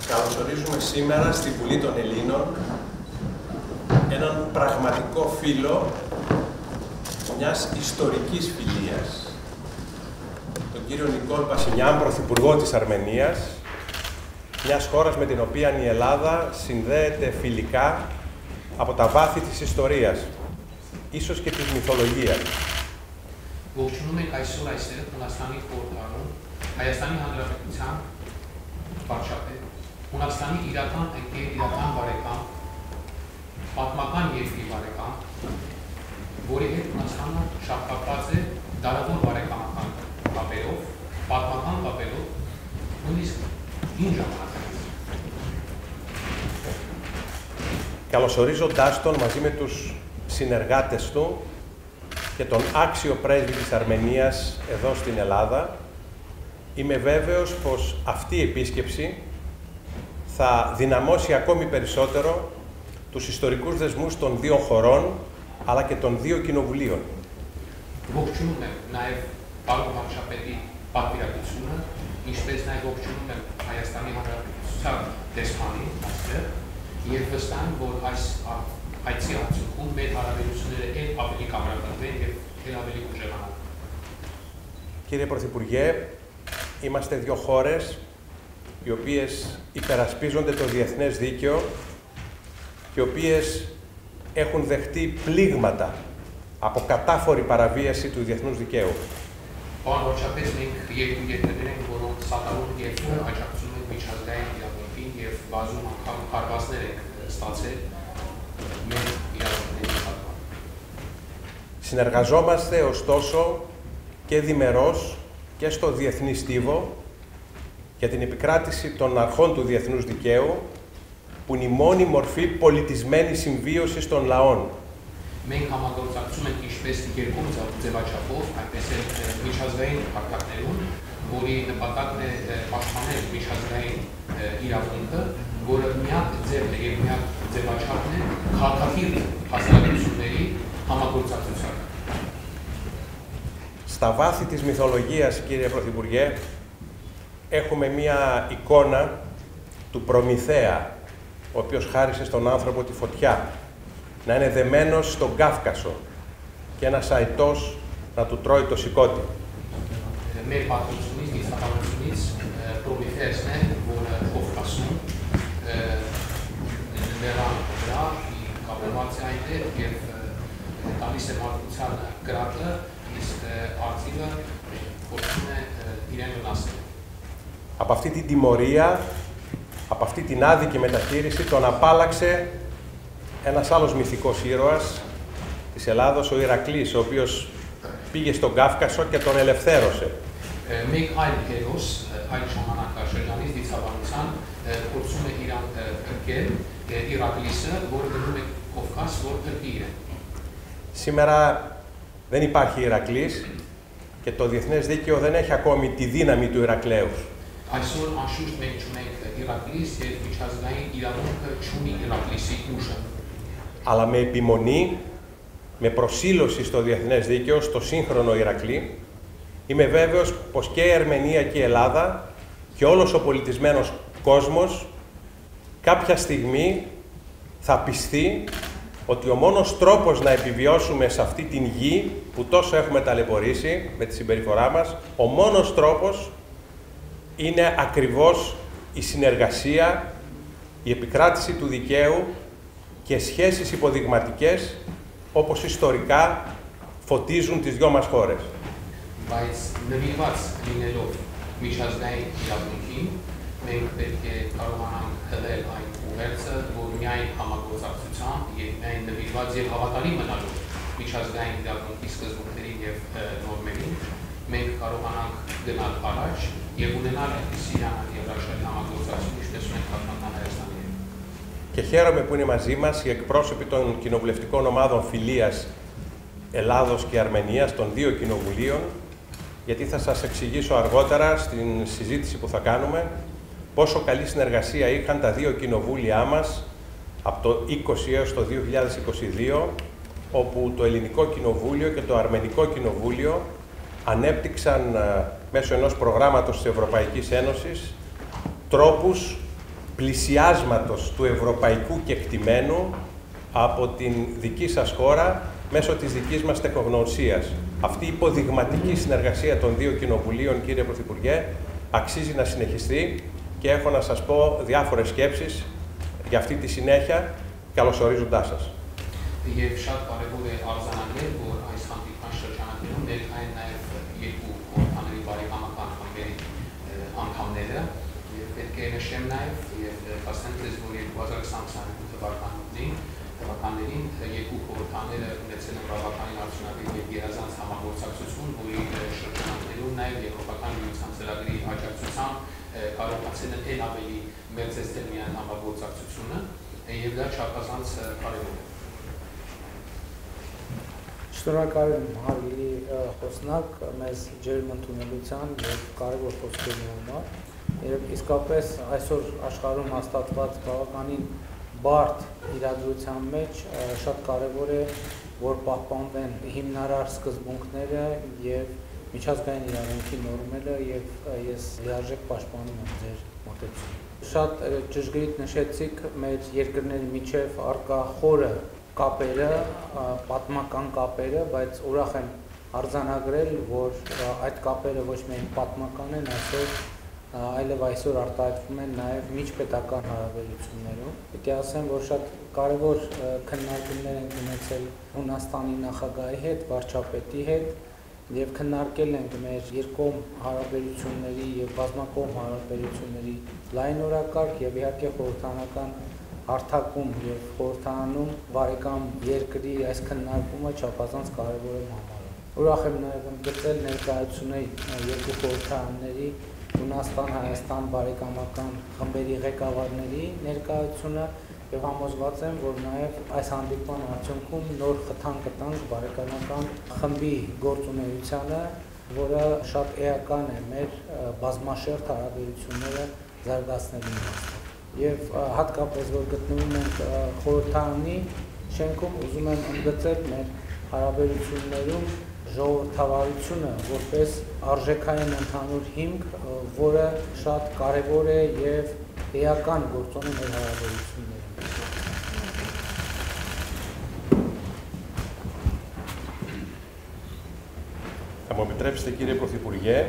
Καλωσορίζουμε σήμερα στη Βουλή των Ελλήνων έναν πραγματικό φίλο μιας ιστορικής φιλίας, τον κύριο Νικόλ Πασινιάν, Πρωθυπουργό της Αρμενίας, μιας χώρας με την οποία η Ελλάδα συνδέεται φιλικά από τα βάθη της ιστορίας, ίσως και της μυθολογίας. Ողջունում ենք այսօր այստեղ Հունաստանի խորհրդարանում Հայաստանի Հանրապետության վարչապետ, Հունաստանի իրական ընկեր, իրական բարեկամ, պատմական երկրի բարեկամ, որի հետ Հունաստանը շարքապած է դարավոր բարեկամական կապերով, պատմական կապերով, նույնիսկ հին ժամանակից. Καλωσορίζοντάς τον μαζί με τους συνεργάτες του και τον άξιο πρέσβη της Αρμενίας εδώ στην Ελλάδα, είμαι βέβαιος πως αυτή η επίσκεψη θα δυναμώσει ακόμη περισσότερο τους ιστορικούς δεσμούς των δύο χωρών, αλλά και των δύο κοινοβουλίων. Ողջունում եմ նաև Պարոն վարչապետի պատվիրակությունը, ինչպես նաև ողջունում եմ Հայաստանի Հանրապետության դեսպանին այստեղ, եւ վստահ եմ, որ այս այցի արդյունքում մեր հարաբերությունները էլ ավելի կամրապնդվեն եւ էլ ավելի ուժեղանան. Κύριε Πρωθυπουργέ, είμαστε δύο χώρες οι οποίες υπερασπίζονται το διεθνές δίκαιο και οι οποίες έχουν δεχτεί πλήγματα από κατάφορη παραβίαση του διεθνούς δικαίου. Պարոն վարչապետ, մենք երկու երկրներ ենք, որոնք սատարում եւ աջակցում են միջազգային իրավունքին եւ բազում անգամ հարվածներ են ստացել մեր իրավունքների նկատմամբ. Συνεργαζόμαστε ωστόσο και διμερώς και στο διεθνή στίβο για την επικράτηση των αρχών του διεθνούς δικαίου, που είναι η μόνη μορφή πολιτισμένης συμβίωσης των λαών. Մենք համագործակցում ենք ինչպես երկու ձևաչափով, այնպես էլ միջազգային հակտակներում, որի նպատակն է պաշտպանել միջազգային իրավունքը, որը միակ ձևն է եւ միակ ձևաչափն է քաղաքակիրթ հասարակությունների համագործակցության. Στα βάθη της μυθολογίας, κύριε Πρωθυπουργέ, έχουμε μία εικόνα του Προμηθέα, ο οποίος χάρισε στον άνθρωπο τη φωτιά, να είναι δεμένος στον Κάφκασο και ένας αητός να του τρώει το σηκώτη. Մեր պատմությունից, դիցականությունից Պրոմեթեոսն է, որը Կովկասում նրան վրա կապված է այնտեղ եւ տալիս է մարդկության կրակը, իսկ արծիվը փորձում է իրեն վնասել. Από αυτή την τιμωρία, από αυτή την άδικη μεταχείριση, τον απάλαξε ένας άλλος μυθικός ήρωας της Ελλάδος, ο Ηρακλής, ο οποίος πήγε στον Κάφκασο και τον ελευθέρωσε. Մեկ այլ հերոս, այլ ժամանակաշրջանից դիցաբանության փորձում է իրան փրկել Ηρακλիսը, որը գնում է Կովկաս, որ փրկի իրեն. Σήμερα δεν υπάρχει Ηρακλής και το διεθνές δίκαιο δεν έχει ακόμη τη δύναμη του Ηρακλέους. Այսօր անշուշտ մենք չունենք Ηρακλիս եւ միջազգային իրավունքը չունի Ηρακλիսի ուժը. Αλλά με επιμονή, με προσήλωση στο διεθνές δίκαιο, στο σύγχρονο Ηρακλή, είμαι βέβαιος πως και η Αρμενία και η Ελλάδα και όλος ο πολιτισμένος κόσμος κάποια στιγμή θα πιστεί ότι ο μόνος τρόπος να επιβιώσουμε σε αυτή την γη που τόσο έχουμε ταλαιπωρήσει με τη συμπεριφορά μας, ο μόνος τρόπος είναι ακριβώς η συνεργασία, η επικράτηση του δικαίου και σχέσεις υποδειγματικές όπως ιστορικά φωτίζουν τις δυο μας χώρες. Բայց նվիրված լինելով միջազգային իրավունքին, մենք պետք է կարողանանք հղել այն ուղերձը, որ միայն համագործակցությամբ եւ միայն նվիրված եւ հավատարիմ մնալով միջազգային իրավունքի սկզբունքներին եւ նորմերին, մենք կարողանանք գնալ առաջ եւ ունենալ այնպիսի եվրաշարի համագործակցություն, ինչպես ունենք Պատմական Հայաստանի հետ. Και χαίρομαι που είναι μαζί μας οι εκπρόσωποι των κοινοβουλευτικών ομάδων φιλίας Ελλάδος και Αρμενίας, των δύο κοινοβουλίων, γιατί θα σας εξηγήσω αργότερα στην συζήτηση που θα κάνουμε πόσο καλή συνεργασία είχαν τα δύο κοινοβούλια μας από το 2020 έως το 2022 όπου το Ελληνικό Κοινοβούλιο και το Αρμενικό Κοινοβούλιο ανέπτυξαν μέσω ενός προγράμματος της Ευρωπαϊκής Ένωσης τρόπους πλησιάσματος του ευρωπαϊκού κεκτημένου από την δική σας χώρα μέσω της δικής μας τεχνογνωσίας. Αυτή η υποδειγματική συνεργασία των δύο κοινοβουλίων, κύριε Πρωθυπουργέ, αξίζει να συνεχιστεί και έχω να σας πω διάφορες σκέψεις για αυτή τη συνέχεια, καλωσορίζοντάς σας. Եվ շատ կարևոր է արձանագրել, որ այս հանդիպման շրջանակներում ներկային նաև երկու խորհրդանների բարեկամական խմբերի անդամները եւ պետք է նշեմ նաև եւ ասեմ ձեզ, որ 2022 թվականներին երկու խորհրդանները ունեցել են բավականին արդյունավետ եւ գերազանց համագործակցություն, որի շրջանակներում նաև եվրոպական միության ծրագրի աջակցությամբ կարողացել են ել ավելի մեծացնել միայն համագործակցությունը եւ դա չափազանց կարևոր է։ Շնորհակալ եմ հարգելի խոսնակ մեզ ջերմ ընդունելության եւ կարևոր խոսքերի համար։ Եվ իսկապես այսօր աշխարհում հաստատված բավականին բարդ իրադրության մեջ շատ կարևոր է, որ պահպանվեն հիմնարար սկզբունքները եւ միջազգային իրավունքի նորմերը եւ ես լիարժեք պաշտպանում եմ ձեր մոտեցումը։ Շատ ճշգրիտ նշեցիք մեր երկրների միջև առկա խորը կապերը, պատմական կապերը, բայց ուրախ եմ արձանագրել, որ այդ կապերը ոչ միայն պատմական են, այլև այսօր արտահայտվում են նաև միջպետական հարաբերություններում։ Պետք է ասեմ, որ շատ կարևոր քննարկումներ ենք ունեցել Հունաստանի նախագահի հետ, վարչապետի հետ եւ քննարկել ենք մեր երկկողմ հարաբերությունների եւ բազմակողմ հարաբերությունների լայնորակարգ եւ իհարկե խորհրդանական հարթակում եւ խորհրդանում բարեկամ երկրի այս քննարկումը չափազանց կարևոր եմ համարում։ Ուրախ եմ նաեւ ընդգծել ներկայացուցիչ երկու խորհրդարանների Հունաստան-Հայաստան բարեկամական խմբերի ղեկավարների ներկայացությունը եւ համոզված եմ, որ նաեւ այս հանդիպման արդյունքում նոր խթան կտանք բարեկամական խմբի գործունեությանը, որը շատ էական է մեր բազմաշերտ հարաբերությունները զարգացնելու համար։ Եվ հատկապես որ գտնվում ենք խորհրդարանի շենքում, ուզում եմ ընդգծել մեր հարաբերություններում ժողովրդավարությունը որպես արժեքային ընդհանուր հիմք, որը շատ կարևոր է եւ էական գործոն է մեր հարաբերություններում։ Θα μου επιτρέψετε, κύριε Πρωθυπουργέ,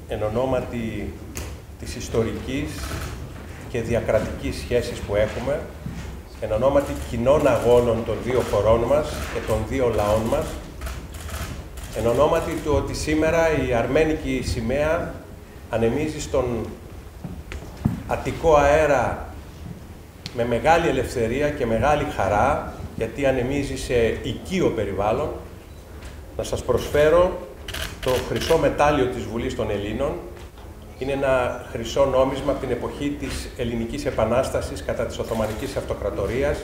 εν ονόματι της ιστορικής και διακρατικής σχέσης που έχουμε, εν ονόματι κοινών αγώνων των δύο χωρών μας και των δύο λαών μας, εν ονόματι του ότι σήμερα η αρμένικη σημαία ανεμίζει στον Αττικό αέρα με μεγάλη ελευθερία και μεγάλη χαρά, γιατί ανεμίζει σε οικείο περιβάλλον, να σας προσφέρω το χρυσό μετάλλιο της Βουλής των Ελλήνων. Είναι ένα χρυσό νόμισμα από την εποχή της Ελληνικής Επανάστασης κατά της Οθωμανικής Αυτοκρατορίας.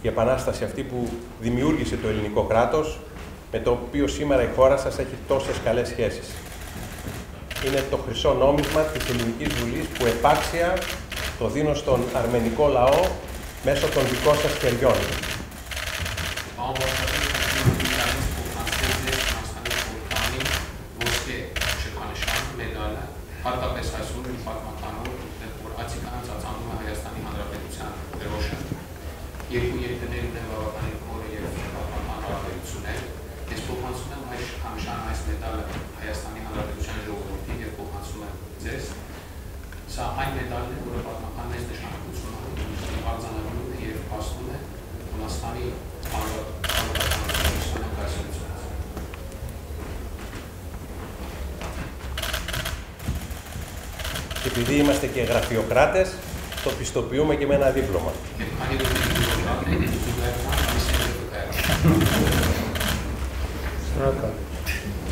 Η Επανάσταση αυτή που δημιούργησε το ελληνικό κράτος, με το οποίο σήμερα η χώρα σας έχει τόσες καλές σχέσεις. Είναι το χρυσό νόμισμα της Ελληνικής Βουλής που επάξια το δίνω στον αρμενικό λαό μέσω των δικών σας χεριών. Հատկապես այսօր մի պատմականով, որ Ացիկան ծածանում է Հայաստանի Հանրապետության դրոշը։ Երկու երկրներ ունեն բավականին խորը եւ պատմական հարաբերություններ։ Ես փոխանցում եմ այս Համշան այս մեդալը Հայաստանի Հանրապետության ժողովրդին եւ փոխանցում եմ ձեզ։ Սա այն մեդալն է, որը պատմական մեծ նշանակություն ունի, արձանագրում է եւ փաստում է Հունաստանի հանրապետության կայսրությունը։ Και επειδή είμαστε και γραφειοκράτες, το πιστοποιούμε και με ένα δίπλωμα. Շնորհակալ եմ։